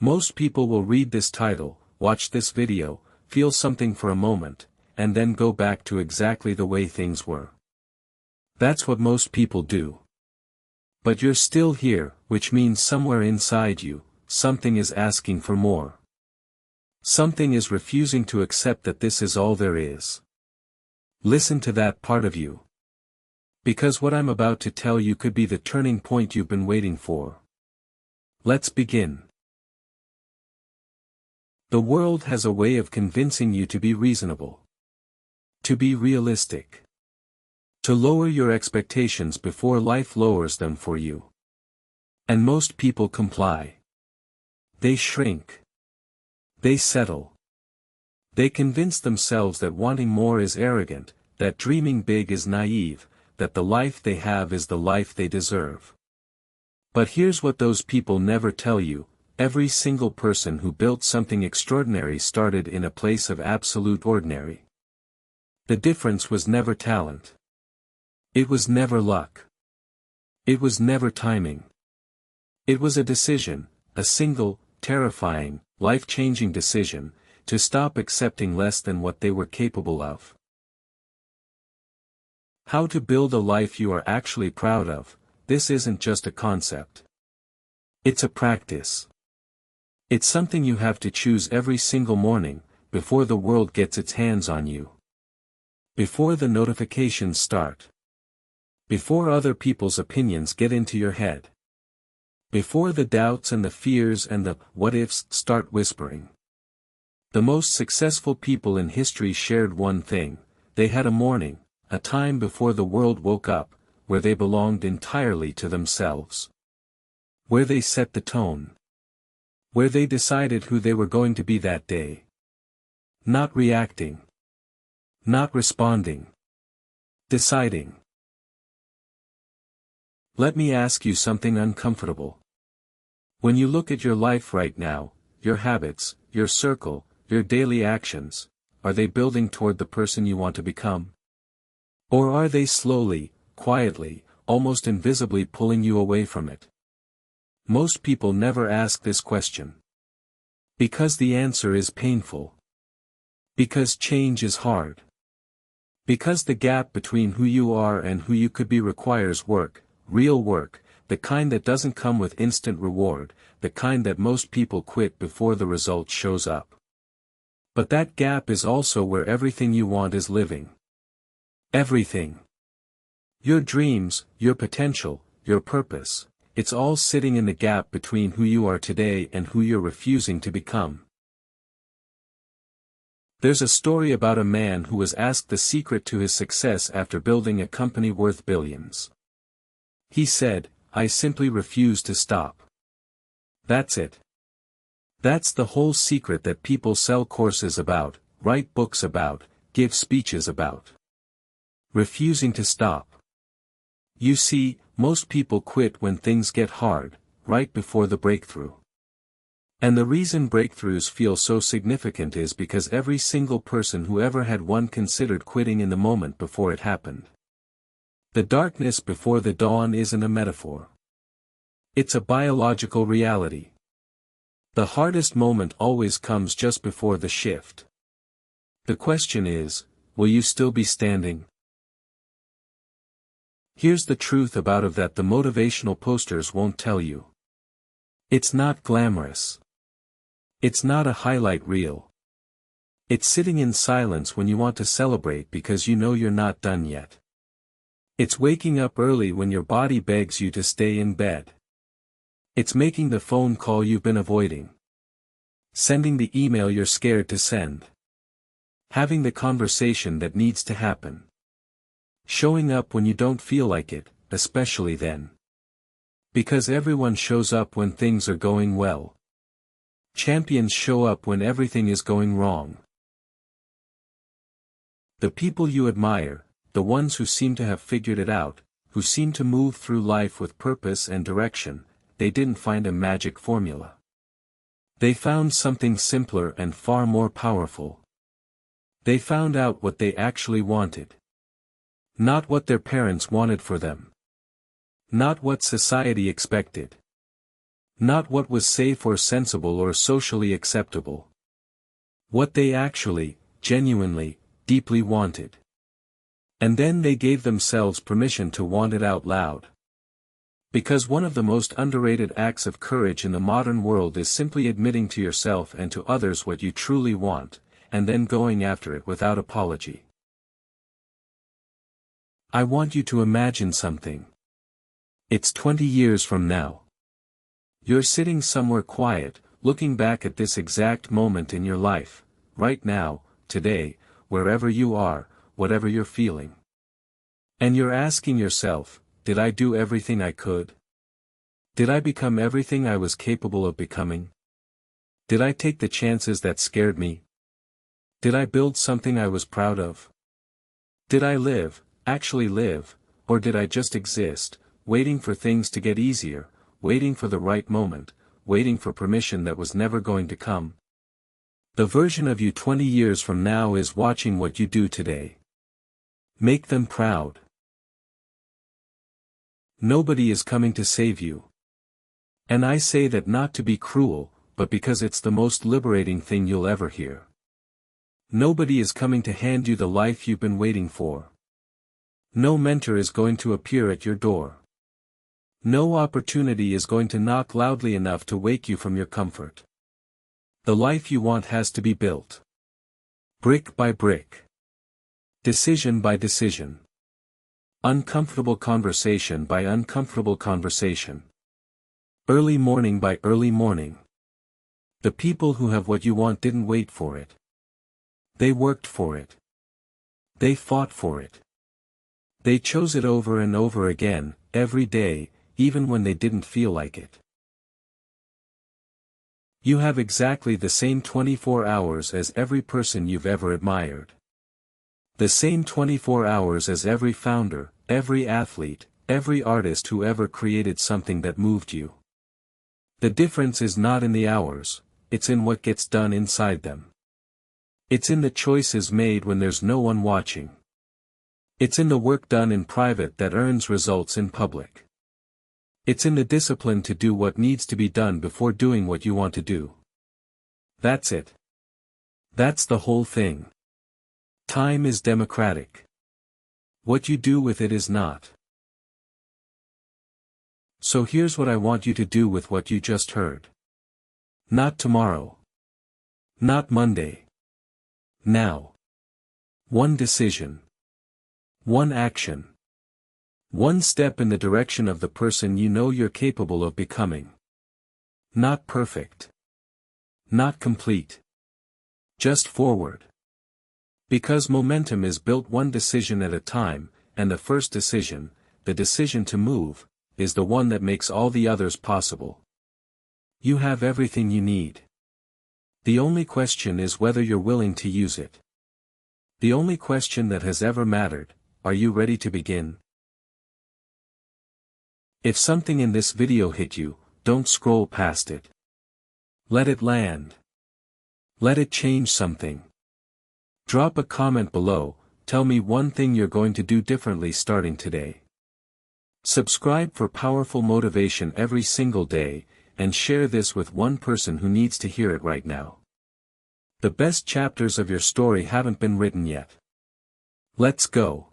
Most people will read this title, watch this video, feel something for a moment, and then go back to exactly the way things were. That's what most people do. But you're still here, which means somewhere inside you, something is asking for more. Something is refusing to accept that this is all there is. Listen to that part of you. Because what I'm about to tell you could be the turning point you've been waiting for. Let's begin. The world has a way of convincing you to be reasonable. To be realistic. To lower your expectations before life lowers them for you. And most people comply. They shrink. They settle. They convince themselves that wanting more is arrogant, that dreaming big is naive, that the life they have is the life they deserve. But here's what those people never tell you: every single person who built something extraordinary started in a place of absolute ordinary. The difference was never talent. It was never luck. It was never timing. It was a decision, a single, terrifying, life-changing decision, to stop accepting less than what they were capable of. How to build a life you are actually proud of. This isn't just a concept. It's a practice. It's something you have to choose every single morning, before the world gets its hands on you. Before the notifications start. Before other people's opinions get into your head. Before the doubts and the fears and the what-ifs start whispering. The most successful people in history shared one thing: they had a morning, a time before the world woke up, where they belonged entirely to themselves. Where they set the tone. Where they decided who they were going to be that day. Not reacting. Not responding. Deciding. Let me ask you something uncomfortable. When you look at your life right now, your habits, your circle, your daily actions, are they building toward the person you want to become? Or are they slowly, quietly, almost invisibly pulling you away from it? Most people never ask this question. Because the answer is painful. Because change is hard. Because the gap between who you are and who you could be requires work, real work, the kind that doesn't come with instant reward, the kind that most people quit before the result shows up. But that gap is also where everything you want is living. Everything. Your dreams, your potential, your purpose, it's all sitting in the gap between who you are today and who you're refusing to become. There's a story about a man who was asked the secret to his success after building a company worth billions. He said, "I simply refuse to stop." That's it. That's the whole secret that people sell courses about, write books about, give speeches about. Refusing to stop. You see, most people quit when things get hard, right before the breakthrough. And the reason breakthroughs feel so significant is because every single person who ever had one considered quitting in the moment before it happened. The darkness before the dawn isn't a metaphor. It's a biological reality. The hardest moment always comes just before the shift. The question is, will you still be standing? Here's the truth about that the motivational posters won't tell you. It's not glamorous. It's not a highlight reel. It's sitting in silence when you want to celebrate because you know you're not done yet. It's waking up early when your body begs you to stay in bed. It's making the phone call you've been avoiding. Sending the email you're scared to send. Having the conversation that needs to happen. Showing up when you don't feel like it, especially then. Because everyone shows up when things are going well. Champions show up when everything is going wrong. The people you admire, the ones who seem to have figured it out, who seem to move through life with purpose and direction, they didn't find a magic formula. They found something simpler and far more powerful. They found out what they actually wanted. Not what their parents wanted for them. Not what society expected. Not what was safe or sensible or socially acceptable. What they actually, genuinely, deeply wanted. And then they gave themselves permission to want it out loud. Because one of the most underrated acts of courage in the modern world is simply admitting to yourself and to others what you truly want, and then going after it without apology. I want you to imagine something. It's 20 years from now. You're sitting somewhere quiet, looking back at this exact moment in your life, right now, today, wherever you are, whatever you're feeling. And you're asking yourself, did I do everything I could? Did I become everything I was capable of becoming? Did I take the chances that scared me? Did I build something I was proud of? Did I live, actually live, or did I just exist, waiting for things to get easier, waiting for the right moment, waiting for permission that was never going to come? The version of you 20 years from now is watching what you do today. Make them proud. Nobody is coming to save you. And I say that not to be cruel, but because it's the most liberating thing you'll ever hear. Nobody is coming to hand you the life you've been waiting for. No mentor is going to appear at your door. No opportunity is going to knock loudly enough to wake you from your comfort. The life you want has to be built. Brick by brick. Decision by decision. Uncomfortable conversation by uncomfortable conversation. Early morning by early morning. The people who have what you want didn't wait for it. They worked for it. They fought for it. They chose it over and over again, every day, even when they didn't feel like it. You have exactly the same 24 hours as every person you've ever admired. The same 24 hours as every founder, every athlete, every artist who ever created something that moved you. The difference is not in the hours, it's in what gets done inside them. It's in the choices made when there's no one watching. It's in the work done in private that earns results in public. It's in the discipline to do what needs to be done before doing what you want to do. That's it. That's the whole thing. Time is democratic. What you do with it is not. So here's what I want you to do with what you just heard. Not tomorrow. Not Monday. Now. One decision. One action. One step in the direction of the person you know you're capable of becoming. Not perfect. Not complete. Just forward. Because momentum is built one decision at a time, and the first decision, the decision to move, is the one that makes all the others possible. You have everything you need. The only question is whether you're willing to use it. The only question that has ever mattered, are you ready to begin? If something in this video hit you, don't scroll past it. Let it land. Let it change something. Drop a comment below, tell me one thing you're going to do differently starting today. Subscribe for powerful motivation every single day, and share this with one person who needs to hear it right now. The best chapters of your story haven't been written yet. Let's go.